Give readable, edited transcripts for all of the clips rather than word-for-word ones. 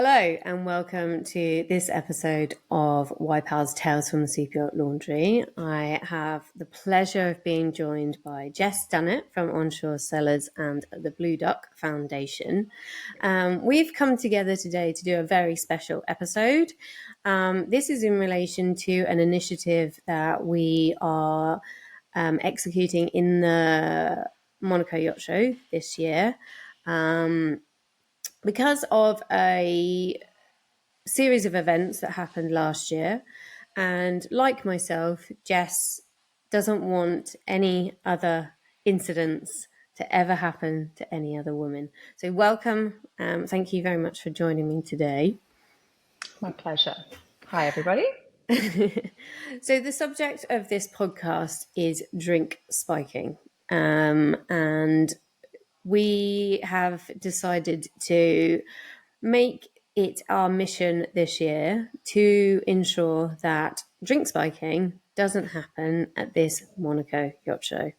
Hello and welcome to this episode of YPAL's Tales from the Super Laundry. I have the pleasure of being joined by Jess Dunnett from Onshore Sellers and the Blue Duck Foundation. We've come together today to do a very special episode. This is in relation to an initiative that we are executing in the Monaco Yacht Show this year. Because of a series of events that happened last year, and like myself, Jess doesn't want any other incidents to ever happen to any other woman. So welcome. Thank you very much for joining me today. My pleasure. Hi, everybody. So the subject of this podcast is drink spiking. And we have decided to make it our mission this year to ensure that drink spiking doesn't happen at this Monaco Yacht Show.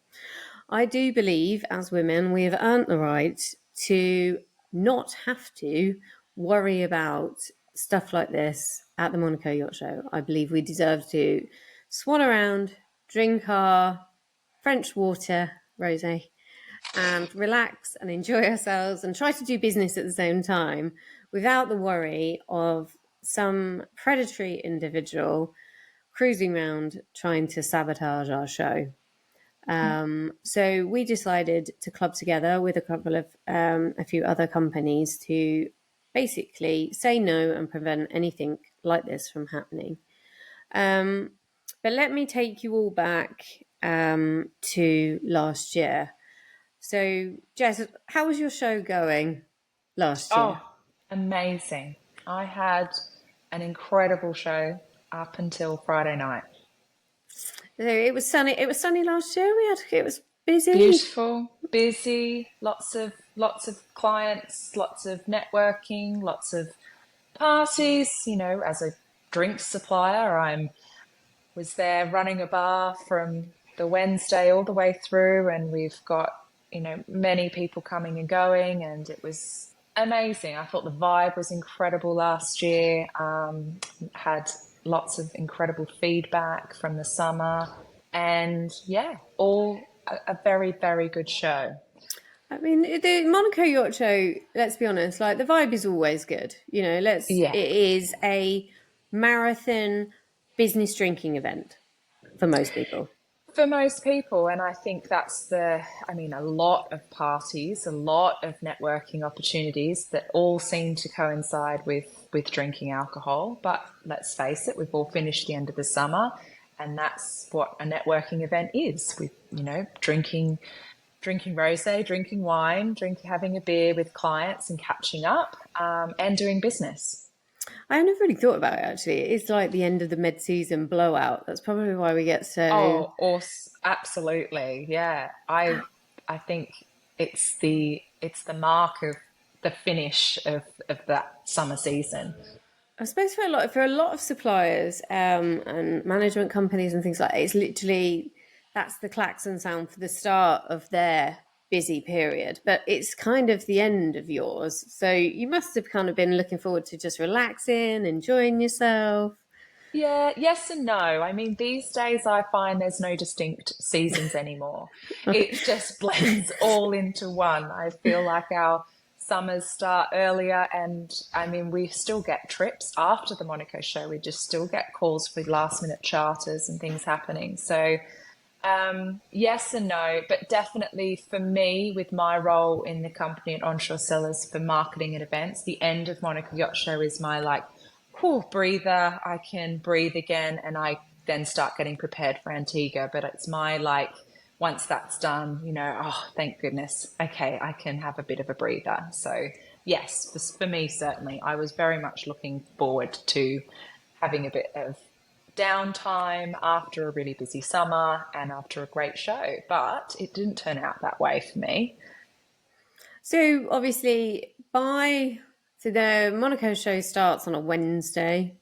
I do believe, as women, we have earned the right to not have to worry about stuff like this at the Monaco Yacht Show. I believe we deserve to swan around, drink our French water, rosé, and relax and enjoy ourselves and try to do business at the same time without the worry of some predatory individual cruising around trying to sabotage our show. So we decided to club together with a few other companies to basically say no and prevent anything like this from happening. But let me take you all back to last year. So, Jess, how was your show going last year? Oh, amazing. I had an incredible show up until Friday night. So it was sunny. It was sunny last year. It was busy. Beautiful, busy, lots of clients, lots of networking, lots of parties. You know, as a drinks supplier, was there running a bar from the Wednesday all the way through, and we've got, many people coming and going, and it was amazing. I thought the vibe was incredible last year. Had lots of incredible feedback from the summer, and all a very, very good show. I mean, the Monaco Yacht Show, let's be honest, like the vibe is always good. It is a marathon business drinking event for most people. For most people, and I think that's a lot of parties, a lot of networking opportunities that all seem to coincide with drinking alcohol. But let's face it, we've all finished the end of the summer, and that's what a networking event is. Drinking rosé, drinking wine, having a beer with clients and catching up, and doing business. I never really thought about it, actually. It's like the end of the mid-season blowout. That's probably why we get so... Absolutely. Yeah. I think it's the mark of the finish of that summer season. I suppose for a lot of suppliers and management companies and things like that, it's literally, that's the klaxon sound for the start of their busy period, but it's kind of the end of yours. So you must have kind of been looking forward to just relaxing, enjoying yourself. Yeah, yes and no. I mean, these days I find there's no distinct seasons anymore. It just blends all into one. I feel like our summers start earlier, and I mean, we still get trips after the Monaco show. We just still get calls for last minute charters and things happening. So yes and no, but definitely for me, with my role in the company at Onshore Sellers for marketing and events, the end of Monaco Yacht Show is my breather. I can breathe again, and I then start getting prepared for Antigua. But it's my once that's done, thank goodness. Okay, I can have a bit of a breather. So yes, for me, certainly, I was very much looking forward to having a bit of downtime after a really busy summer and after a great show, but it didn't turn out that way for me. So obviously the Monaco show starts on a Wednesday.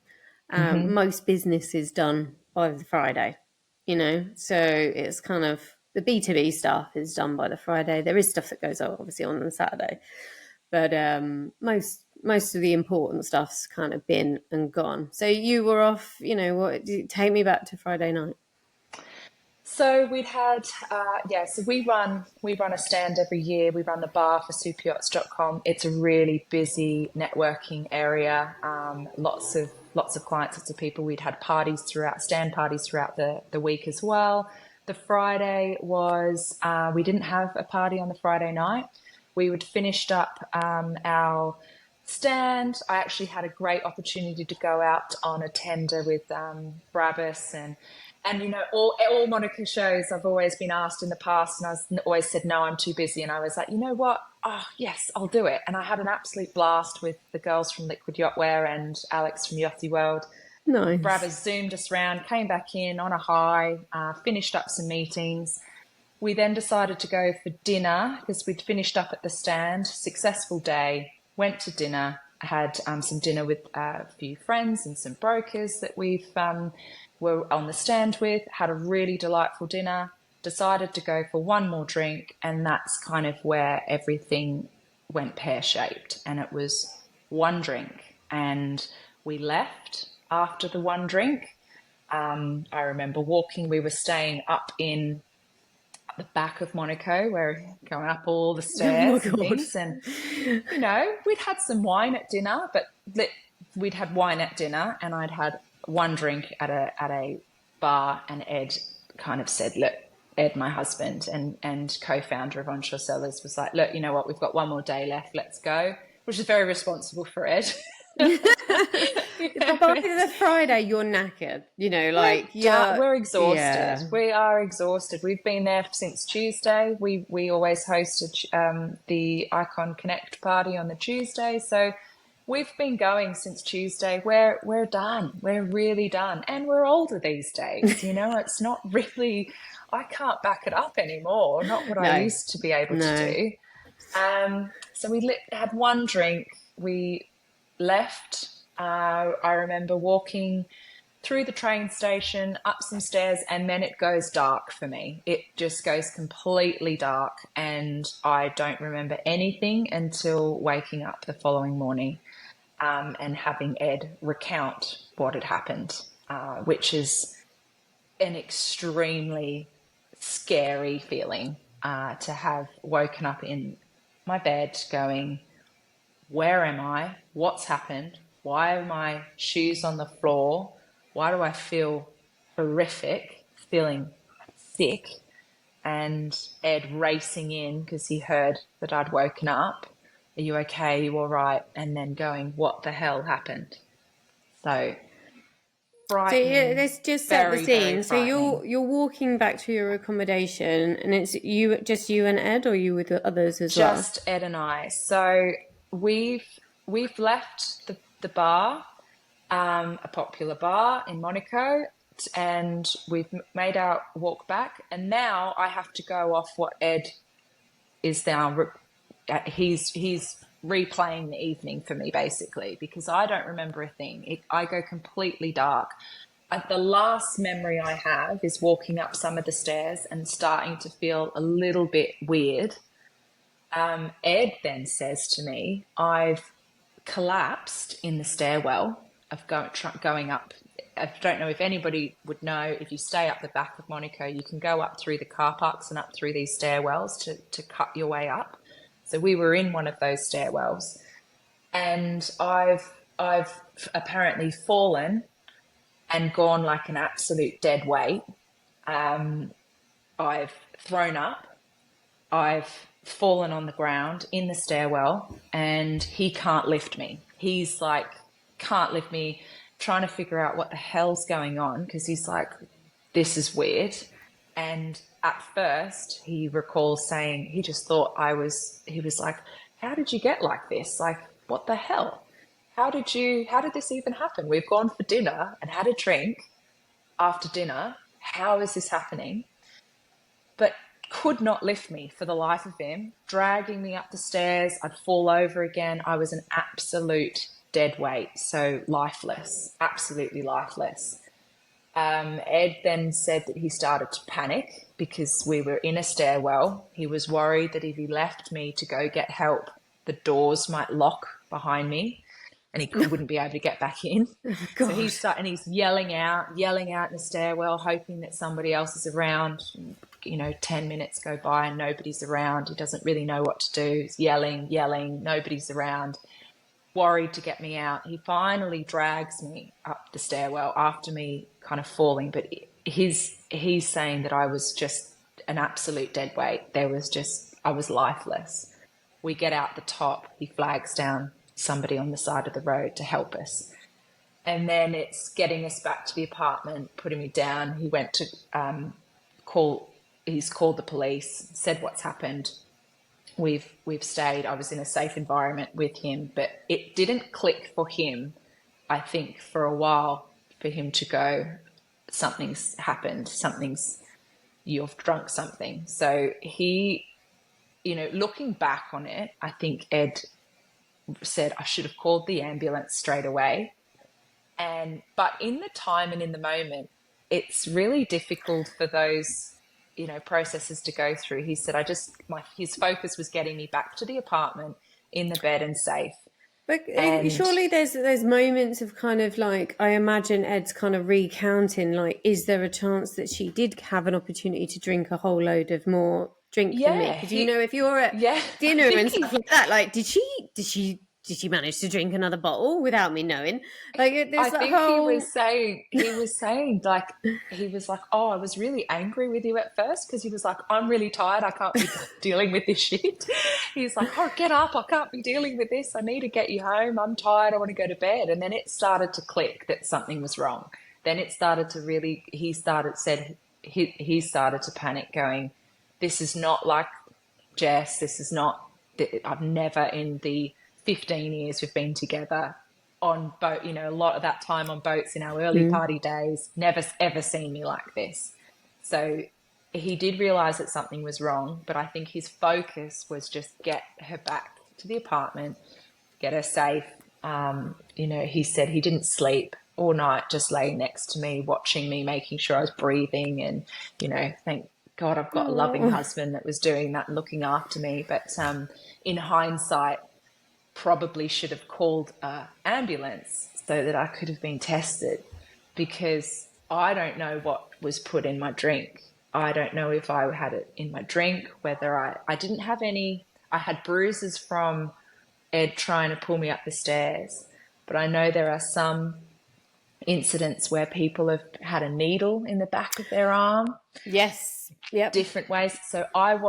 Most business is done by the Friday, so it's kind of the B2B stuff is done by the Friday. There is stuff that goes on obviously on the Saturday, but most most of the important stuff's kind of been and gone. So you were off, what, take me back to Friday night. So we'd had, so we run a stand every year. We run the bar for superyachts.com. It's a really busy networking area. Lots of clients, lots of people. We'd had stand parties throughout the week as well. The Friday was, we didn't have a party on the Friday night. We would finished up our stand. I actually had a great opportunity to go out on a tender with Brabus and all Monaco shows I've always been asked in the past, and I've always said no, I'm too busy. And I was like, you know what? Oh yes, I'll do it. And I had an absolute blast with the girls from Liquid Yachtwear and Alex from Yachty World. Nice. Brabus zoomed us round, came back in on a high, finished up some meetings. We then decided to go for dinner because we'd finished up at the stand. Successful day. Went to dinner. Had some dinner with a few friends and some brokers that we've were on the stand with. Had a really delightful dinner. Decided to go for one more drink, and that's kind of where everything went pear-shaped. And it was one drink, and we left after the one drink. I remember walking. We were staying up in the back of Monaco, where going up all the stairs and things, and we'd had some wine at dinner, but we'd had wine at dinner, and I'd had one drink at a bar, and Ed kind of said, look, Ed, my husband and co-founder of Onshore Sellers, was like, look, you know what, we've got one more day left, let's go, which is very responsible for Ed. But by the Friday, you're knackered, we're exhausted. Yeah. We are exhausted. We've been there since Tuesday. We always hosted the Icon Connect party on the Tuesday, so we've been going since Tuesday. We're done. We're really done, and we're older these days. It's not really. I can't back it up anymore. Not what I used to be able to do. So we had one drink. We left. I remember walking through the train station, up some stairs, and then it goes dark for me. It just goes completely dark, and I don't remember anything until waking up the following morning and having Ed recount what had happened, which is an extremely scary feeling to have woken up in my bed going, where am I? What's happened? Why are my shoes on the floor? Why do I feel horrific, feeling sick? And Ed racing in because he heard that I'd woken up. Are you okay? Are you all right? And then going, what the hell happened? So frightening. So let's just set the scene. So frightening. you're walking back to your accommodation, and it's just you and Ed, or you with the others as well? Just Ed and I. So we've left the bar, a popular bar in Monaco, and we've made our walk back. And now I have to go off what Ed is now. He's replaying the evening for me, basically, because I don't remember a thing. I go completely dark. The last memory I have is walking up some of the stairs and starting to feel a little bit weird. Ed then says to me, I've collapsed in the stairwell of going up. I don't know if anybody would know, if you stay up the back of Monaco, you can go up through the car parks and up through these stairwells to cut your way up. So we were in one of those stairwells, and I've apparently fallen and gone like an absolute dead weight. I've thrown up. I've fallen on the ground in the stairwell, and he can't lift me. He's like, can't lift me, trying to figure out what the hell's going on, because he's like, this is weird. And at first he recalls saying he just thought he was like, how did you get like this? Like, what the hell? How did this even happen? We've gone for dinner and had a drink after dinner. How is this happening? But could not lift me for the life of him, dragging me up the stairs. I'd fall over again. I was an absolute dead weight, so lifeless, absolutely lifeless. Ed then said that he started to panic because we were in a stairwell. He was worried that if he left me to go get help, the doors might lock behind me, and he wouldn't be able to get back in. Oh, So God. he's yelling out in the stairwell, hoping that somebody else is around. 10 minutes go by and nobody's around. He doesn't really know what to do. He's yelling, nobody's around. Worried to get me out. He finally drags me up the stairwell after me kind of falling, but he's saying that I was just an absolute dead weight. I was lifeless. We get out the top. He flags down somebody on the side of the road to help us. And then it's getting us back to the apartment, putting me down. He went to he's called the police, said what's happened. We've stayed. I was in a safe environment with him, but it didn't click for him, I think, for a while, for him to go, something's happened, you've drunk something. So he, looking back on it, I think Ed said I should have called the ambulance straight away. But in the time and in the moment, it's really difficult for those, processes to go through. He said, his focus was getting me back to the apartment in the bed and safe. But surely there's moments of kind of like, I imagine Ed's kind of recounting, like, is there a chance that she did have an opportunity to drink a whole load of more drink than me? Because, if you're at dinner and stuff like that, like, did she manage to drink another bottle without me knowing? Like, there's that whole... he was saying, like, oh, I was really angry with you at first, because he was like, I'm really tired, I can't be dealing with this shit. He's like, oh, get up, I can't be dealing with this, I need to get you home, I'm tired, I want to go to bed. And then it started to click that something was wrong. Then it started to really, he started to panic, going, this is not like Jess, I've never in the 15 years we've been together on boat, a lot of that time on boats in our early party days, never ever seen me like this. So he did realize that something was wrong, but I think his focus was just get her back to the apartment, get her safe. He said he didn't sleep all night, just laying next to me, watching me, making sure I was breathing. And, thank God I've got a loving husband that was doing that and looking after me. But in hindsight, probably should have called an ambulance so that I could have been tested, because I don't know what was put in my drink. I don't know if I had it in my drink, whether I didn't have any. I had bruises from Ed trying to pull me up the stairs, but I know there are some incidents where people have had a needle in the back of their arm. Yes. Yep. Different ways. So I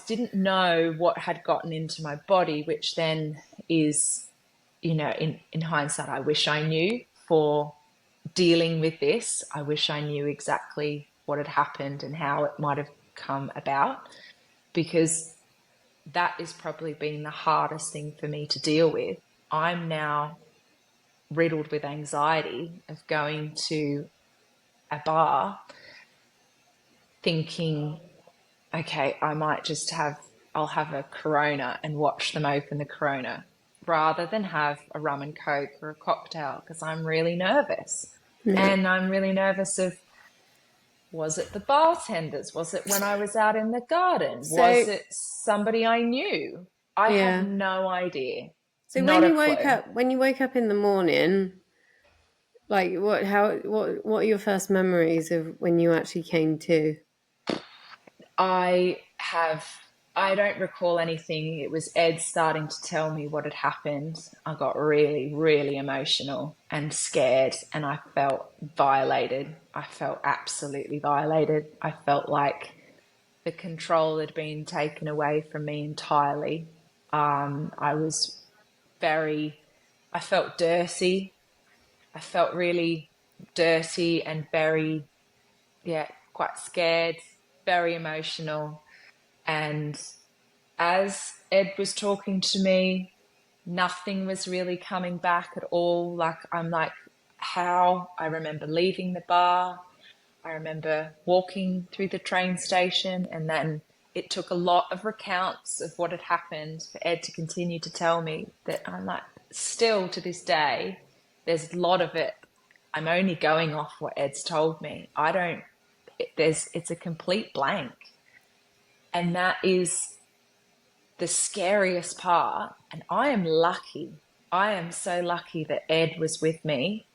didn't know what had gotten into my body, which then is, in hindsight, I wish I knew. For dealing with this, I wish I knew exactly what had happened and how it might have come about, because that has probably been the hardest thing for me to deal with. I'm now riddled with anxiety of going to a bar thinking, okay, I'll have a Corona and watch them open the Corona, rather than have a rum and Coke or a cocktail, because I'm really nervous. Yeah. And I'm really nervous of, was it the bartenders? Was it when I was out in the garden? Was it somebody I knew? I have no idea. So when you woke up in the morning, like what are your first memories of when you actually came to? I don't recall anything. It was Ed starting to tell me what had happened. I got really, really emotional and scared, and I felt violated. I felt absolutely violated. I felt like the control had been taken away from me entirely. I felt dirty. I felt really dirty and very, quite scared, very emotional. And as Ed was talking to me, nothing was really coming back at all. I'm like, how? I remember leaving the bar. I remember walking through the train station, and then it took a lot of recounts of what had happened for Ed to continue to tell me that I'm like, still to this day, there's a lot of it. I'm only going off what Ed's told me. It's a complete blank. And that is the scariest part, and I am lucky, I am so lucky that Ed was with me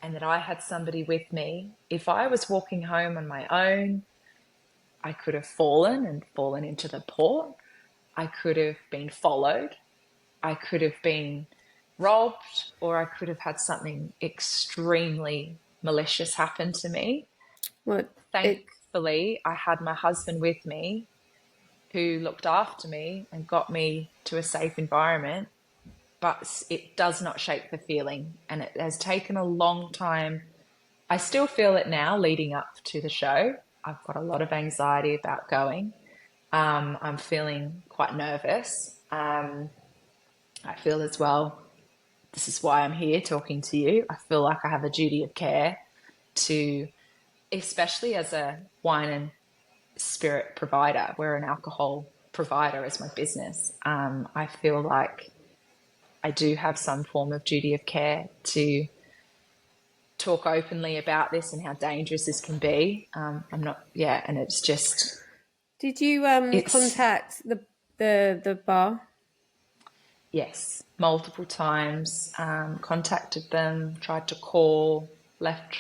and that I had somebody with me. If I was walking home on my own, I could have fallen into the port. I could have been followed. I could have been robbed, or I could have had something extremely malicious happen to me. Well, it Thankfully, I had my husband with me who looked after me and got me to a safe environment, but it does not shake the feeling. And it has taken a long time. I still feel it now leading up to the show. I've got a lot of anxiety about going. I'm feeling quite nervous. I feel as well, this is why I'm here talking to you. I feel like I have a duty of care to, especially as a wine and spirit provider, we're an alcohol provider as my business. I feel like I do have some form of duty of care to talk openly about this and how dangerous this can be. I'm not, yeah, and it's just. did you contact the bar? Yes, multiple times. Contacted them, tried to call, left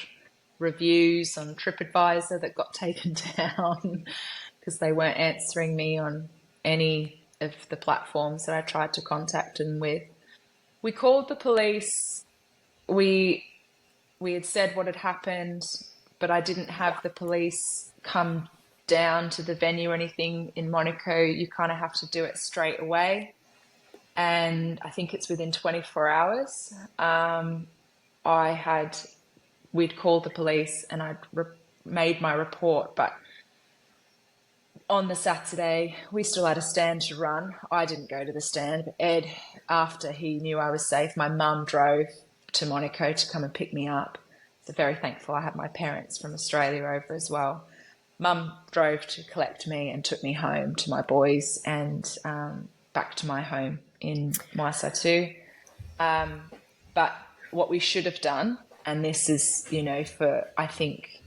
reviews on TripAdvisor that got taken down because they weren't answering me on any of the platforms that I tried to contact them with. We called the police. We had said what had happened, but I didn't have the police come down to the venue or anything. In Monaco, you kind of have to do it straight away. And I think it's within 24 hours. We'd called the police and I'd made my report, but on the Saturday, we still had a stand to run. I didn't go to the stand, but Ed, after he knew I was safe, my mum drove to Monaco to come and pick me up. So very thankful I had my parents from Australia over as well. Mum drove to collect me and took me home to my boys and back to my home in Monaco. But what we should have done, and this is, for, I think,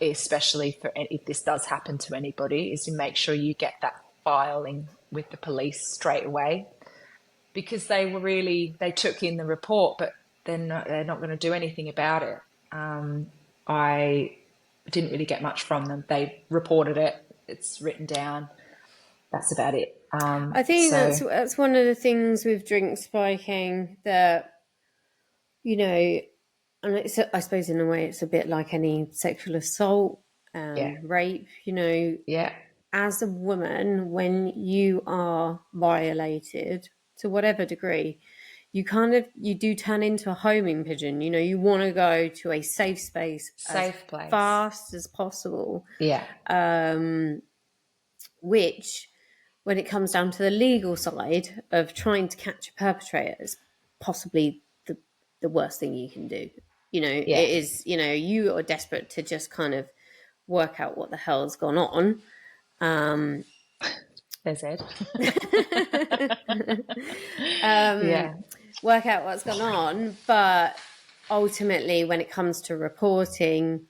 especially for if this does happen to anybody, is to make sure you get that filing with the police straight away, because they took in the report, but they're not going to do anything about it. I didn't really get much from them. They reported it. It's written down. That's about it. I think that's one of the things with drink spiking that, and I suppose in a way it's a bit like any sexual assault, rape, Yeah. As a woman, when you are violated to whatever degree, you do turn into a homing pigeon. You want to go to a safe space, Place, fast as possible. Yeah. Which, when it comes down to the legal side of trying to catch a perpetrator, is possibly the worst thing you can do. It is. You are desperate to just kind of work out what the hell's gone on. There's Ed. Work out what's gone on, but ultimately, when it comes to reporting,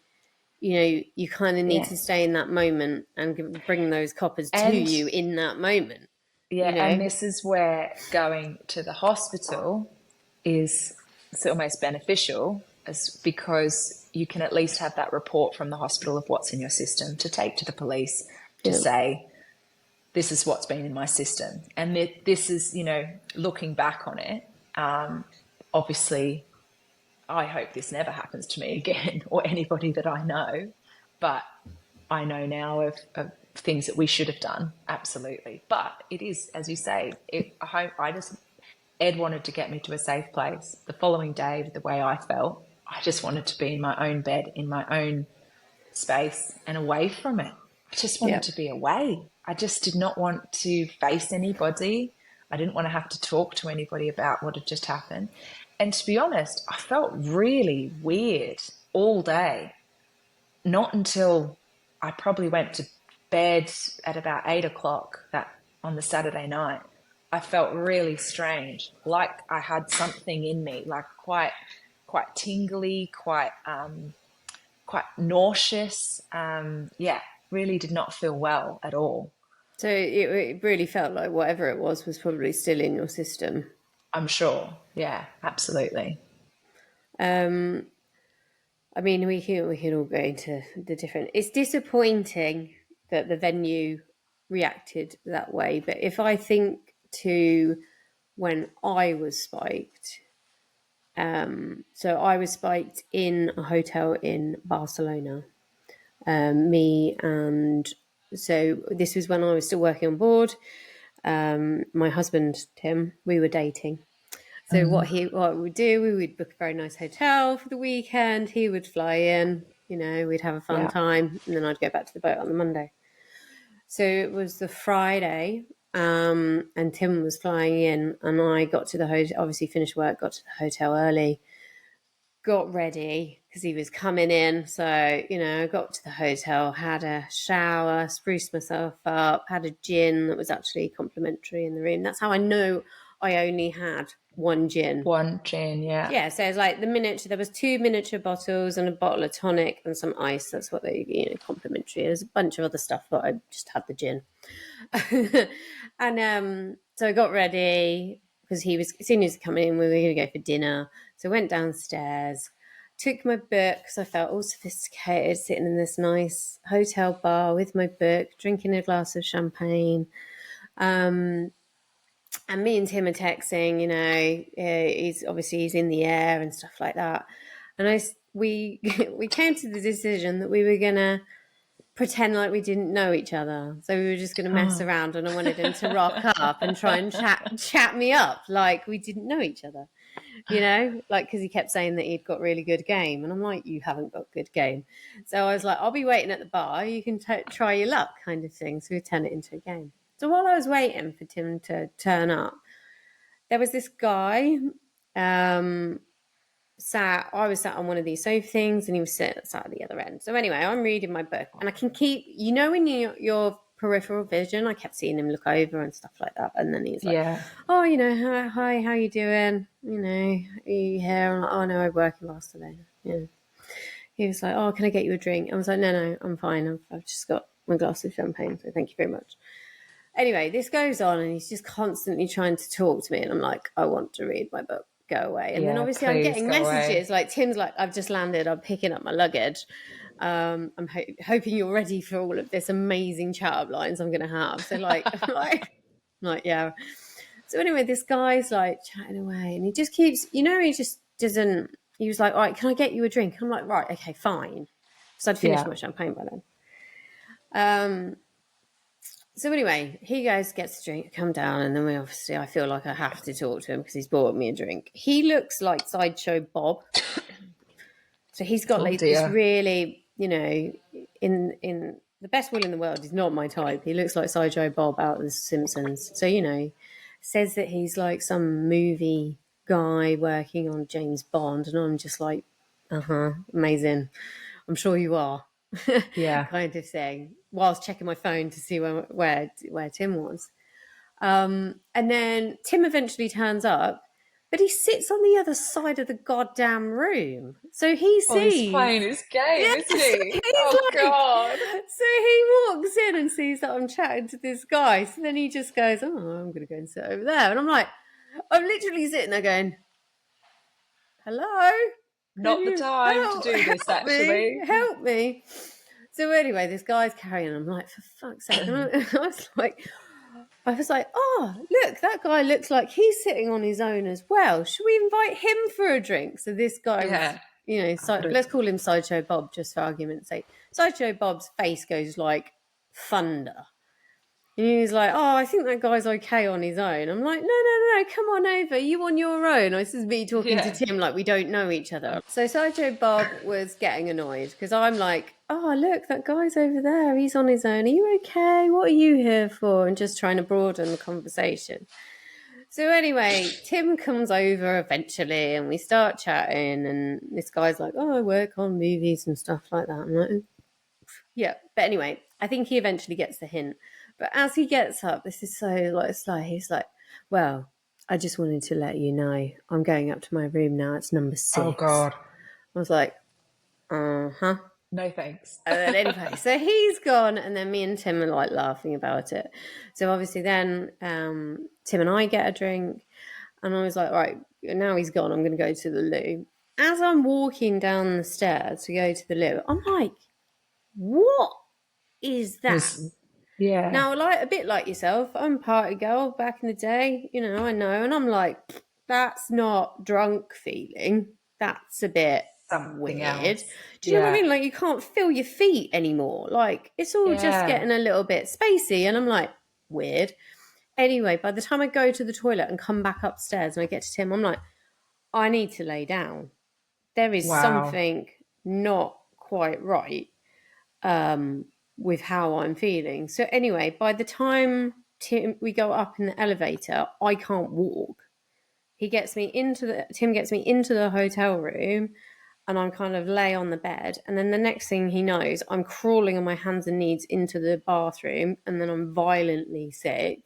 you kind of need to stay in that moment and bring those coppers to you in that moment. Yeah, and this is where going to the hospital is almost beneficial, because you can at least have that report from the hospital of what's in your system to take to the police to say, this is what's been in my system. And this is, looking back on it, obviously, I hope this never happens to me again or anybody that I know, but I know now of things that we should have done, absolutely. But it is, as you say, Ed wanted to get me to a safe place. The following day, the way I felt, I just wanted to be in my own bed, in my own space and away from it. I just wanted to be away. I just did not want to face anybody. I didn't want to have to talk to anybody about what had just happened. And to be honest, I felt really weird all day. Not until I probably went to bed at about 8 o'clock on the Saturday night. I felt really strange, like I had something in me, like quite tingly, quite nauseous. Really did not feel well at all. So it really felt like whatever it was probably still in your system. I'm sure. Yeah, absolutely. Um, I mean, we can all go into the different. It's disappointing that the venue reacted that way, but if I think to when I was spiked, so I was spiked in a hotel in Barcelona. Me and so this was when I was still working on board. My husband Tim, we were dating. So what we would do, we would book a very nice hotel for the weekend. He would fly in, we'd have a fun Yeah. time, and then I'd go back to the boat on the Monday. So it was the Friday, and Tim was flying in, and I got to the hotel. Obviously, finished work, got to the hotel early, got ready because he was coming in. So I got to the hotel, had a shower, spruced myself up, had a gin that was actually complimentary in the room. That's how I know I only had one gin. One gin, yeah. Yeah, so it's like there was 2 miniature bottles and a bottle of tonic and some ice. That's what they, complimentary. There's a bunch of other stuff, but I just had the gin. And so I got ready because as soon as he came in, we were going to go for dinner. So I went downstairs, took my book because I felt all sophisticated, sitting in this nice hotel bar with my book, drinking a glass of champagne. And me and Tim are texting, he's in the air and stuff like that. And we we came to the decision that we were gonna pretend like we didn't know each other. So we were just gonna mess around, and I wanted him to rock up and try and chat me up like we didn't know each other. Like because he kept saying that he'd got really good game, and I'm like, you haven't got good game. So I was like, I'll be waiting at the bar. You can try your luck, kind of thing. So we turn it into a game. So while I was waiting for Tim to turn up, there was this guy I was sat on one of these sofa things, and he was sat at the other end. So anyway, I'm reading my book, and I can keep, when your peripheral vision, I kept seeing him look over and stuff like that. And then he's like, Yeah. oh, hi, how you doing? Are you here? I'm like, oh, no, I work in Barcelona. Yeah. He was like, oh, can I get you a drink? I was like, no, I'm fine. I've just got my glass of champagne, so thank you very much. Anyway, this goes on, and he's just constantly trying to talk to me, and I'm like, I want to read my book. Go away. And then Yeah, obviously I'm please getting go messages away. like, Tim's like, I've just landed, I'm picking up my luggage. I'm hoping you're ready for all of this amazing chat up lines I'm going to have. So like, yeah. So anyway, this guy's like chatting away, and he just keeps, he just doesn't, he was like, all right, can I get you a drink? I'm like, right, okay, fine. So I'd finished my champagne by then. So anyway, he goes, gets a drink, come down, and then I feel like I have to talk to him because he's bought me a drink. He looks like Sideshow Bob. So he's got Oh like this dear. really, in the best will in the world, he's not my type. He looks like Sideshow Bob out of The Simpsons. So, says that he's like some movie guy working on James Bond, and I'm just like, amazing. I'm sure you are. Yeah. Kind of thing, whilst checking my phone to see where Tim was. And then Tim eventually turns up, but he sits on the other side of the goddamn room. So he Well, he's sees. playing his game, Yes, isn't he? he's Oh like, God. so he walks in and sees that I'm chatting to this guy. So then he just goes, oh, I'm going to go and sit over there. And I'm literally sitting there going, hello? Can Not the you time to do this, help me? actually. Help me. So anyway, this guy's carrying. I'm like, for fuck's sake. And I was like, oh, look, that guy looks like he's sitting on his own as well. Should we invite him for a drink? So this guy was, Yeah. let's call him Sideshow Bob just for argument's sake. Sideshow Bob's face goes like thunder. And he was like, oh, I think that guy's okay on his own. I'm like, no, come on over. You on your own. This is me talking to Yeah. Tim like we don't know each other. So Sideshow Bob was getting annoyed because I'm like, oh, look, that guy's over there. He's on his own. Are you okay? What are you here for? And just trying to broaden the conversation. So anyway, Tim comes over eventually and we start chatting, and this guy's like, oh, I work on movies and stuff like that. I'm like, yeah. But anyway, I think he eventually gets the hint. But as he gets up, this is so like sly. He's like, well, I just wanted to let you know I'm going up to my room now. It's number 6. Oh God. I was like, uh-huh. No thanks. And then anyway, so he's gone, and then me and Tim are like laughing about it. So obviously then Tim and I get a drink, and I was like, right, now he's gone, I'm going to go to the loo. As I'm walking down the stairs to go to the loo, I'm like, what is that? Yeah. Now, like a bit like yourself, I'm a party girl back in the day, I know, and I'm like, that's not drunk feeling. That's a bit Something weird. else. Do you know what I Yeah. mean? Like you can't feel your feet anymore. Like it's all just Yeah. getting a little bit spacey, and I'm like, weird. Anyway, by the time I go to the toilet and come back upstairs and I get to Tim, I'm like, I need to lay down. There is Wow. something not quite right with how I'm feeling. So anyway, by the time we go up in the elevator, I can't walk. Tim gets me into the hotel room, and I'm kind of lay on the bed. And then the next thing he knows, I'm crawling on my hands and knees into the bathroom, and then I'm violently sick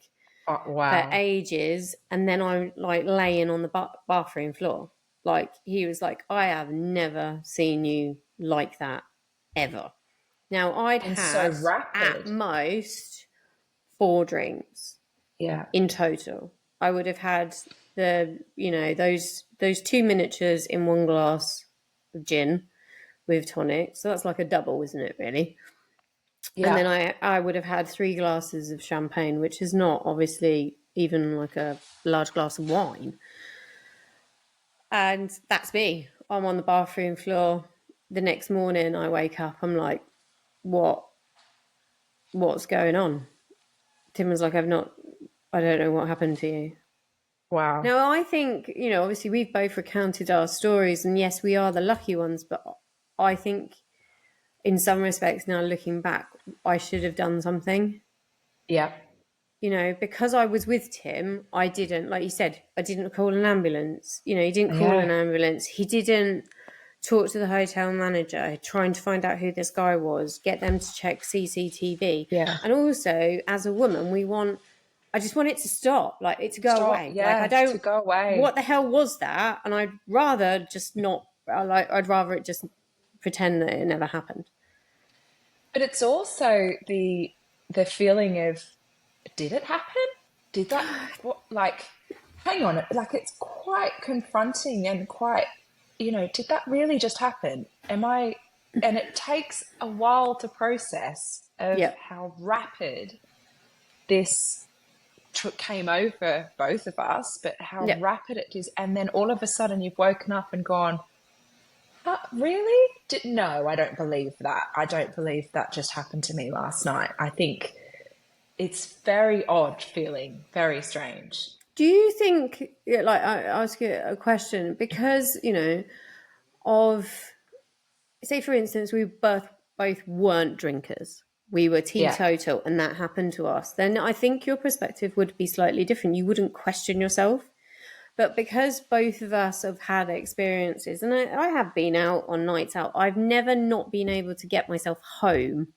Oh, for wow. ages. And then I'm like laying on the bathroom floor. Like he was like, I have never seen you like that ever. Now, I'd And so had at rapid. most 4 drinks Yeah. in total. I would have had those two miniatures in one glass of gin with tonic. So that's like a double, isn't it, really? And Yeah. then I would have had 3 glasses of champagne, which is not obviously even like a large glass of wine. And that's me. I'm on the bathroom floor. The next morning I wake up, I'm like, what's going on? Tim was like, I don't know what happened to you. Wow. Now, I think, obviously we've both recounted our stories, and yes, we are the lucky ones, but I think in some respects now looking back, I should have done something. Yeah. Because I was with Tim, I didn't, like you said, I didn't call an ambulance. He didn't call an Yeah. ambulance. He didn't talk to the hotel manager, trying to find out who this guy was, get them to check CCTV. Yeah. And also, as a woman, I just want it to stop, like it to go Stop. away. Like I Yeah. To don't, go away. what the hell was that? And I'd rather just not, I'd rather it just pretend that it never happened. But it's also the feeling of, did it happen? Did that what like hang on, like it's quite confronting and quite, did that really just happen? And it takes a while to process of Yeah. how rapid this came over both of us, but how Yeah. rapid it is. And then all of a sudden you've woken up and gone, really? No, I don't believe that. I don't believe that just happened to me last night. I think it's very odd feeling, very strange. Do you think, like, I ask you a question because, of, say, for instance, we both weren't drinkers. We were Yeah, teetotal and that happened to us. Then I think your perspective would be slightly different. You wouldn't question yourself. But because both of us have had experiences, and I have been out on nights out, I've never not been able to get myself home,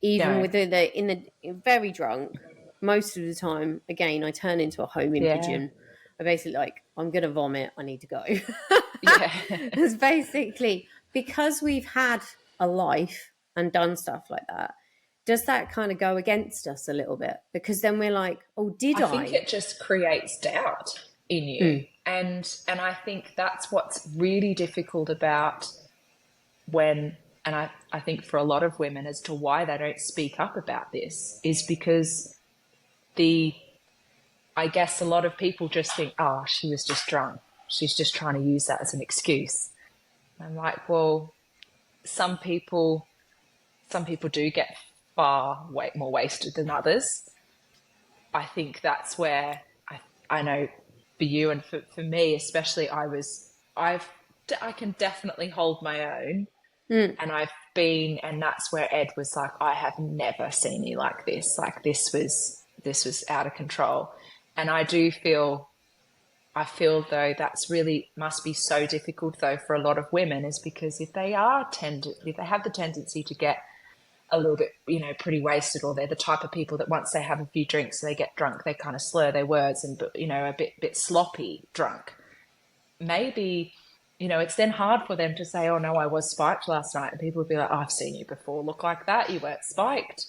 even no, with in the very drunk. Most of the time, again, I turn into a homing yeah, pigeon. I basically like, I'm gonna vomit. I need to go. yeah. It's basically because we've had a life and done stuff like that. Does that kind of go against us a little bit? Because then we're like, oh, did I think I? it just creates doubt in you. Mm, And I think that's what's really difficult about when, and I think for a lot of women as to why they don't speak up about this is because the I guess a lot of people just think, oh, she was just drunk. She's just trying to use that as an excuse. I'm like, well, some people do get far way more wasted than others. I think that's where I know for you and for me especially, I can definitely hold my own, mm. and and that's where Ed was like, I have never seen you like this. Like this was out of control. And I feel though that's really must be so difficult though for a lot of women, is because if they have the tendency to get a little bit, pretty wasted, or they're the type of people that once they have a few drinks, they get drunk, they kind of slur their words and, a bit sloppy drunk. Maybe it's then hard for them to say, oh no, I was spiked last night. And people would be like, oh, I've seen you before, look like that, you weren't spiked.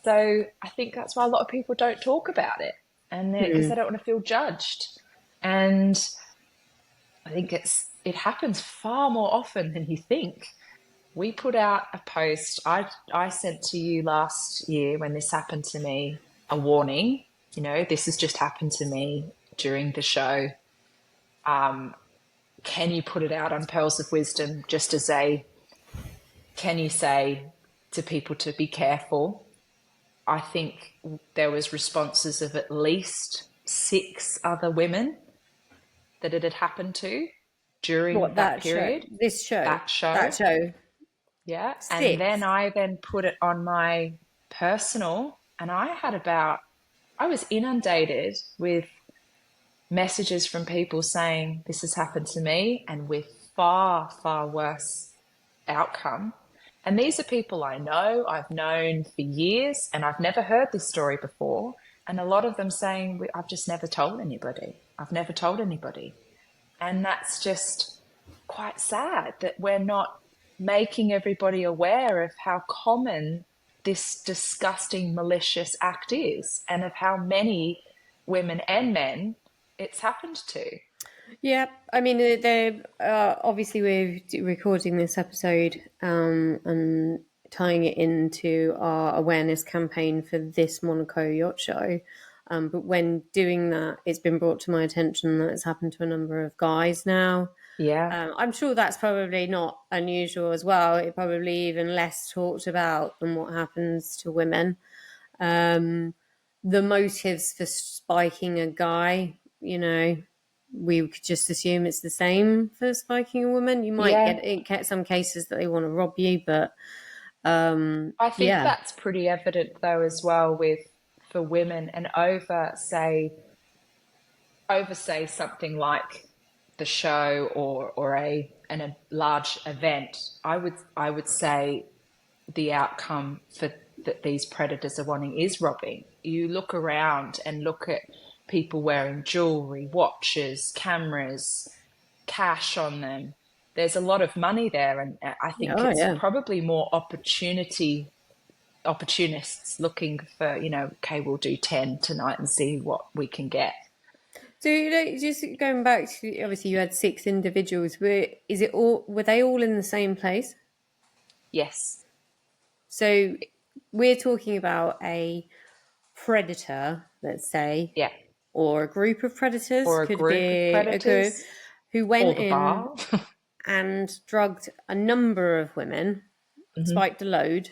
So I think that's why a lot of people don't talk about it, and because they don't want to feel judged. And I think it happens far more often than you think. We put out a post. I sent to you last year when this happened to me a warning. This has just happened to me during the show. Can you put it out on Pearls of Wisdom just as can you say to people to be careful? I think there was responses of at least 6 other women that it had happened to during that period. Show? This show? That show. That show. Yeah. 6. And then I put it on my personal, and I was inundated with messages from people saying this has happened to me, and with far, far worse outcome. And these are people I know, I've known for years, and I've never heard this story before. And a lot of them saying, I've just never told anybody. I've never told anybody. And that's just quite sad that we're not making everybody aware of how common this disgusting, malicious act is, and of how many women and men it's happened to. Yeah, I mean, they're obviously we're recording this episode and tying it into our awareness campaign for this Monaco Yacht Show. But when doing that, it's been brought to my attention that it's happened to a number of guys now. Yeah. I'm sure that's probably not unusual as well. It's probably even less talked about than what happens to women. The motives for spiking a guy, we could just assume it's the same for spiking a woman. You might get some cases that they want to rob you, but I think that's pretty evident though as well for women, and over say something like the show or a large event. I would say the outcome that these predators are wanting is robbing. You look around and look at people wearing jewelry, watches, cameras, cash on them. There's a lot of money there, and I think it's probably more opportunists looking for, okay, we'll do 10 tonight and see what we can get. So just going back to, obviously you had 6 individuals. Were they all in the same place? Yes. So we're talking about a predator, let's say, or a group of predators, or a group who went in and drugged a number of women, spiked a load,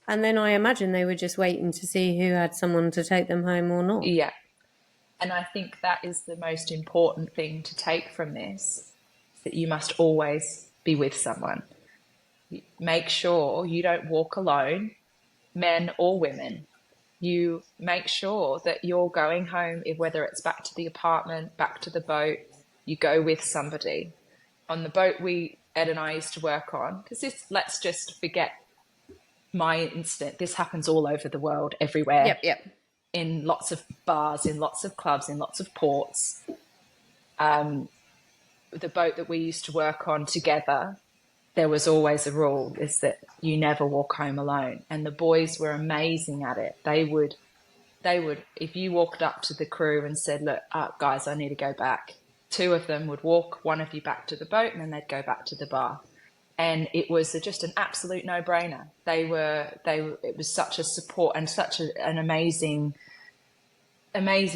and then I imagine they were just waiting to see who had someone to take them home or not. Yeah. And I think that is the most important thing to take from this, that you must always be with someone. Make sure you don't walk alone, men or women. You make sure that you're going home, whether it's back to the apartment, back to the boat, you go with somebody. On the boat Ed and I used to work on, because let's just forget my incident. This happens all over the world, everywhere. Yep. In lots of bars, in lots of clubs, in lots of ports. The boat that we used to work on together, there was always a rule, is that you never walk home alone. And the boys were amazing at it. They would, if you walked up to the crew and said, look, guys, I need to go back, 2 of them would walk one of you back to the boat, and then they'd go back to the bar. And it was just an absolute no-brainer. It was such a support and such an amazing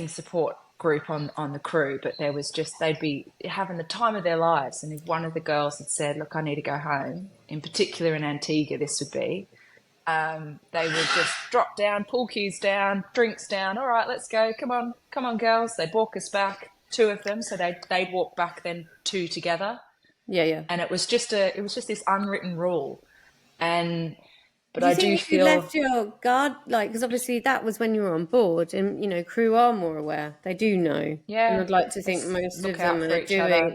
support group on the crew. But there was they'd be having the time of their lives. And if one of the girls had said, look, I need to go home, in particular in Antigua, this would be, they would just drop down, pool cues down, drinks down. All right, let's go. Come on, girls. They'd walk us back, 2 of them. So they'd walk back, then 2 together. Yeah. And it was just this unwritten rule. But I do feel you left your guard, because obviously that was when you were on board, and crew are more aware. They do know. Yeah. And I'd like to think most of them are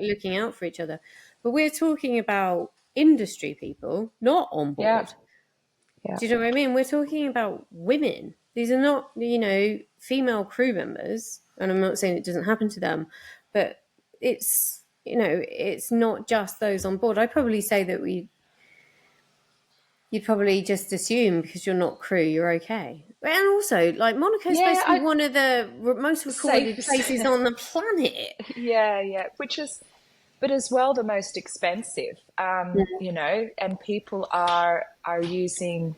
looking out for each other. But we're talking about industry people, not on board. Yeah. Do you know what I mean? We're talking about women. These are not, female crew members, and I'm not saying it doesn't happen to them, but it's it's not just those on board. I'd probably say that you'd probably just assume because you're not crew, you're okay. And also, like, Monaco is supposed Yeah, to be I one of the most recorded safe. places on the planet. Yeah, yeah, which is, but as well the most expensive. And people are using,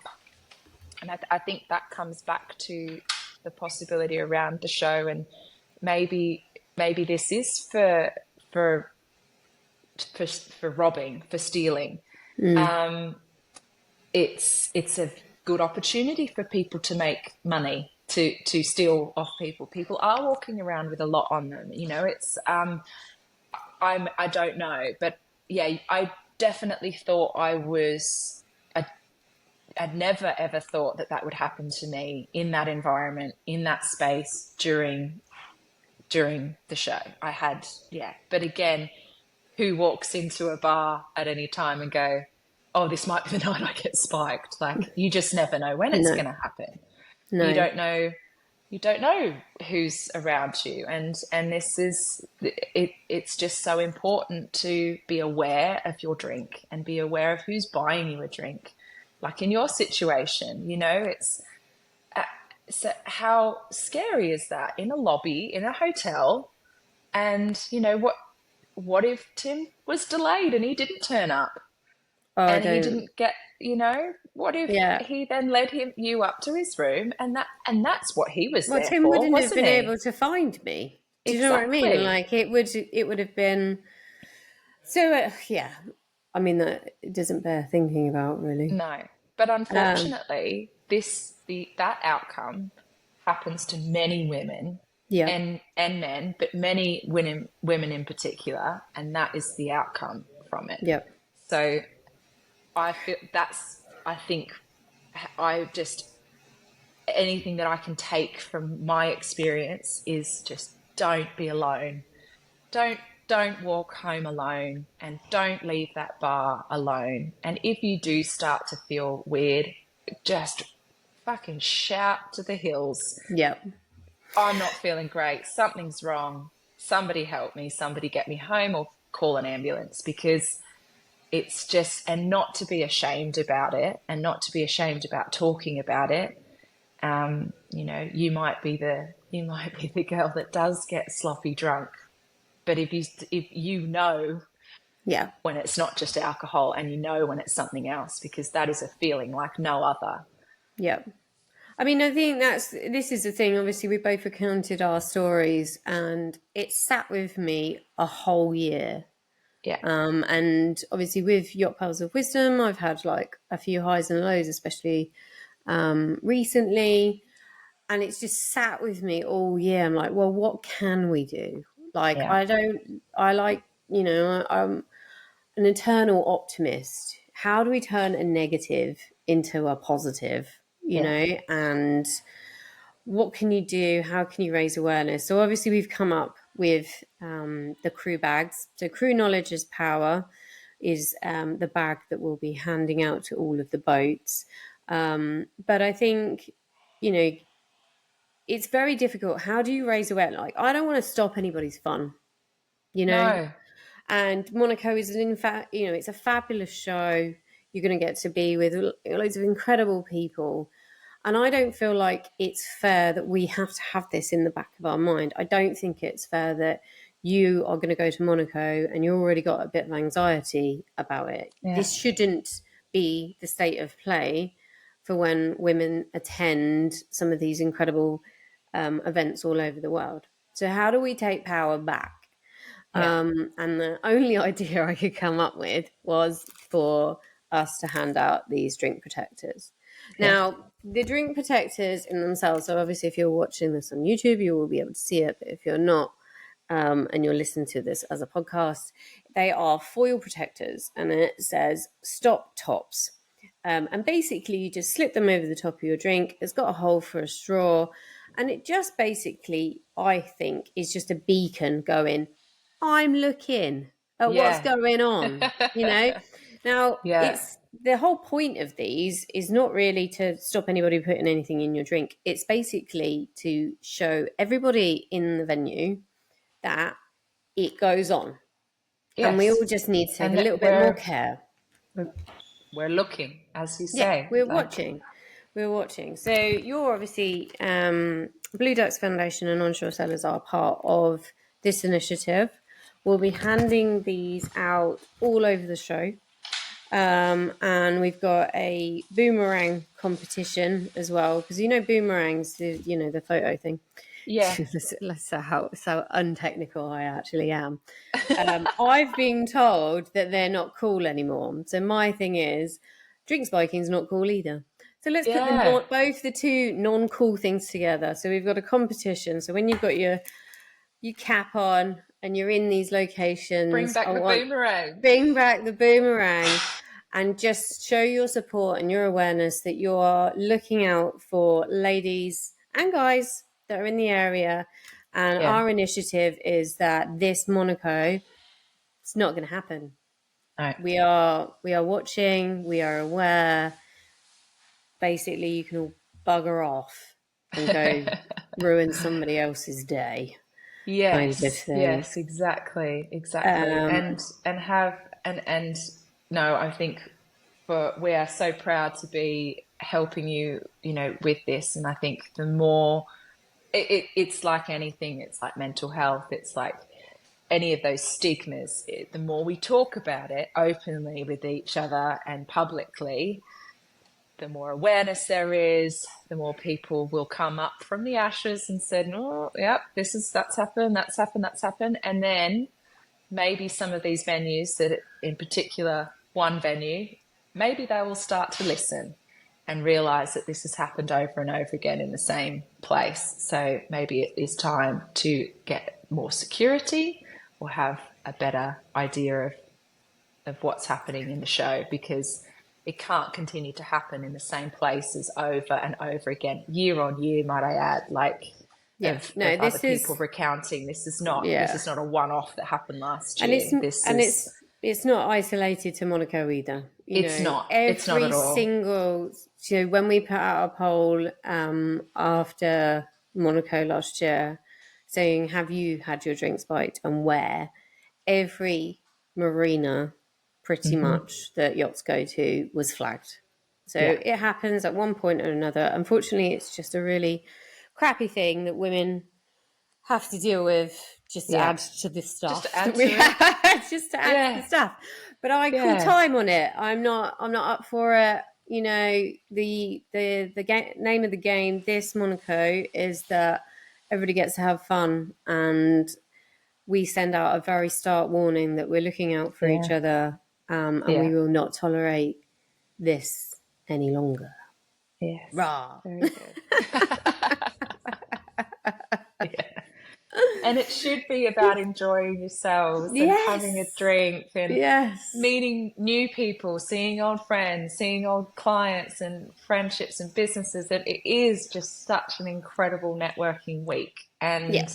and I think that comes back to the possibility around the show, and maybe this is for for robbing, for stealing. Um, it's a good opportunity for people to make money, to steal off people. People are walking around with a lot on them. It's I don't know, but yeah, I definitely thought I'd never ever thought that would happen to me in that environment, in that space during the show. I had, yeah, but again, who walks into a bar at any time and go, oh, this might be the night I get spiked? Like, you just never know when it's No, going to happen. You no. don't know. You don't know who's around you, and this is it. It's just so important to be aware of your drink and be aware of who's buying you a drink. Like in your situation, it's so how scary is that in a lobby in a hotel? And what if Tim was delayed and he didn't turn up Oh, I and he don't. didn't get, what if Yeah. he then led you up to his room, and that's what he was Well, there Tim for, wouldn't have wasn't been able he? to find me. Do you know what I mean? Exactly. Like, it would have been. So, yeah. I mean, that it doesn't bear thinking about, really. No. But Um, unfortunately, that outcome happens to many women yeah, and men, but many women in particular, and that is the outcome from it. yeah, So I think I just, anything that I can take from my experience is just don't be alone. Don't don't walk home alone, and don't leave that bar alone. And if you do start to feel weird, just fucking shout to the hills. yeah, I'm not feeling great. Something's wrong. Somebody help me. Somebody get me home or call an ambulance, because it's just, and not to be ashamed about it, and not to be ashamed about talking about it. You might be the girl that does get sloppy drunk, but if you know yeah, when it's not just alcohol, and when it's something else, because that is a feeling like no other. yeah. I mean, I think this is the thing. Obviously, we both recounted our stories, and it sat with me a whole year. Yeah, And obviously, with Yacht Pearls of Wisdom, I've had like a few highs and lows, especially recently. And it's just sat with me all year. I'm like, well, what can we do? Like, yeah, I like, I'm an eternal optimist. How do we turn a negative into a positive? yeah, And what can you do? How can you raise awareness? So obviously we've come up with the crew bags. So crew knowledge is power is the bag that we'll be handing out to all of the boats. But I think, you know, it's very difficult. How do you raise awareness? Like, I don't want to stop anybody's fun, you know? no, And Monaco is, in fact, it's a fabulous show. You're going to get to be with loads of incredible people. And I don't feel like it's fair that we have to have this in the back of our mind. I don't think it's fair that you are going to go to Monaco and you already got a bit of anxiety about it. yeah, This shouldn't be the state of play for when women attend some of these incredible events all over the world. So, how do we take power back? yeah, And the only idea I could come up with was for us to hand out these drink protectors. yeah, Now, the drink protectors in themselves, so obviously if you're watching this on YouTube, you will be able to see it, but if you're not, and you're listening to this as a podcast, they are foil protectors, and it says stop tops. And basically, you just slip them over the top of your drink. It's got a hole for a straw, and it just basically, I think, is just a beacon going, I'm looking at what's yeah, going on, Now, yeah, it's the whole point of these is not really to stop anybody putting anything in your drink. It's basically to show everybody in the venue that it goes on. And we all Yes. just need to take And a that little bit more care. we're looking, as you Yeah, say. we're Like, watching. We're watching. So you're obviously Blue Ducks Foundation and Onshore Sellers are part of this initiative. We'll be handing these out all over the show. And we've got a boomerang competition as well, because boomerangs, the photo thing. yeah. That's how untechnical I actually am. I've been told that they're not cool anymore. So my thing is, drink spiking's not cool either. So let's put Yeah. both the two non-cool things together. So we've got a competition. So when you've got your cap on and you're in these Bring locations, back the boomerang. bring back the boomerang and just show your support and your awareness that you are looking out for ladies and guys that are in the area. And Yeah. our initiative is that this Monaco, it's not going to happen. No. We are watching, we are aware. Basically, you can all bugger off and go ruin somebody else's day. Kind of Yes, thing. yes, exactly, exactly. And no, I think we are so proud to be helping you, with this. And I think the more it's like anything, it's like mental health, it's like any of those stigmas, the more we talk about it openly with each other and publicly, the more awareness there is, the more people will come up from the ashes and said, "Oh, yep, that's happened, that's happened, that's happened." And then maybe some of these venues, that in particular one venue, maybe they will start to listen and realize that this has happened over and over again in the same place. So maybe it is time to get more security or have a better idea of what's happening in the show, because it can't continue to happen in the same places over and over again, year on year, might I add, of other people recounting. This is not a one-off that happened last And year. it's not isolated to Monaco either. It's not Every at all. single, when we put out a poll after Monaco last year saying, have you had your drink spiked and where? Every marina pretty much that yachts go to was flagged. So it happens at one point or another. Unfortunately, it's just a really crappy thing that women have to deal with, just to add to the stuff that we have, just to add to the stuff. But I call time on it. I'm not up for it. The name of the game this Monaco is that everybody gets to have fun, and we send out a very stark warning that we're looking out for each other, and we will not tolerate this any longer. Yes. Rah. Very good. And it should be about enjoying yourselves and having a drink and meeting new people, seeing old friends, seeing old clients and friendships and businesses. That it is just such an incredible networking week, and it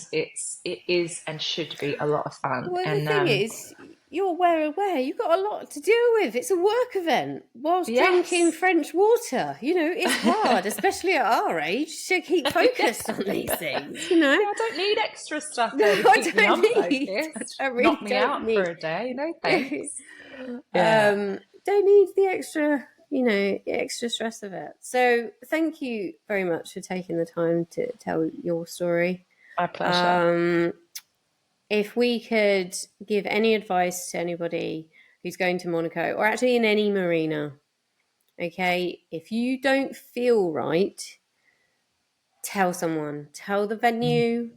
is and should be a lot of fun. Well, and the thing is, you're aware. You've got a lot to deal with. It's a work event whilst drinking French water. It's hard, especially at our age, to keep focused on these things. I don't need extra stuff. No, I don't need. Knock me out for a day. No thanks. Don't need the extra, extra stress of it. So thank you very much for taking the time to tell your story. My pleasure. If we could give any advice to anybody who's going to Monaco, or actually in any marina, okay, if you don't feel right, tell someone, tell the venue.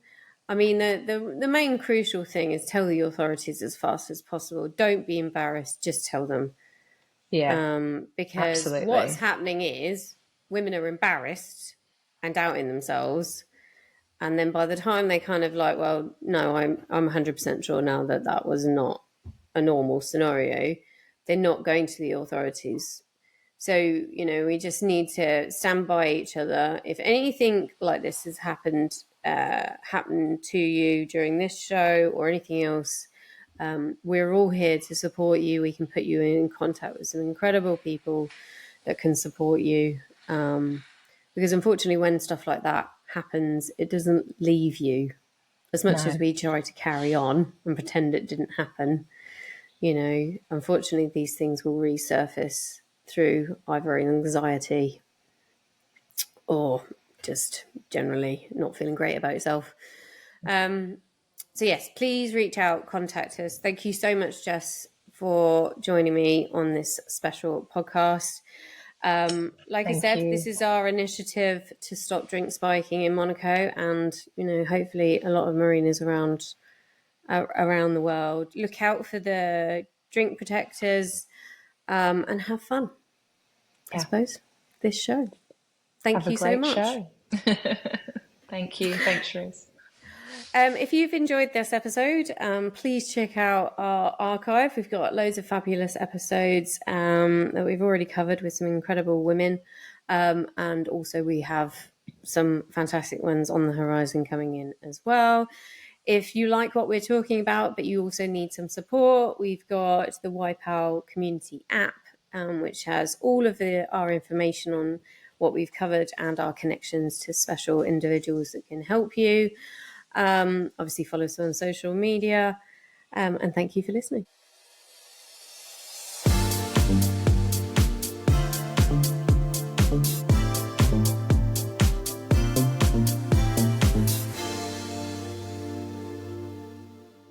I mean, the main crucial thing is tell the authorities as fast as possible. Don't be embarrassed, just tell them. Yeah. Because absolutely. What's happening is women are embarrassed and doubting themselves. And then by the time they kind of like, well, no, I'm 100% sure now that was not a normal scenario, they're not going to the authorities. So, we just need to stand by each other. If anything like this has happened to you during this show or anything else, we're all here to support you. We can put you in contact with some incredible people that can support you. Because unfortunately, when stuff like that happens, it doesn't leave you. As much as we try to carry on and pretend it didn't happen, unfortunately, these things will resurface through either anxiety or just generally not feeling great about yourself. So yes, please reach out, contact us. Thank you so much, Jess, for joining me on this special podcast. Like I Thank said, you. this is our initiative to stop drink spiking in Monaco, and hopefully a lot of marinas around the world. Look out for the drink protectors, and have fun. I suppose this show. Have Thank a you so great much. show. Thank you. Thanks, Cherise. If you've enjoyed this episode, please check out our archive. We've got loads of fabulous episodes that we've already covered with some incredible women. And also we have some fantastic ones on the horizon coming in as well. If you like what we're talking about, but you also need some support, we've got the Wipeout community app, which has all of our information on what we've covered and our connections to special individuals that can help you. Obviously follow us on social media, and thank you for listening.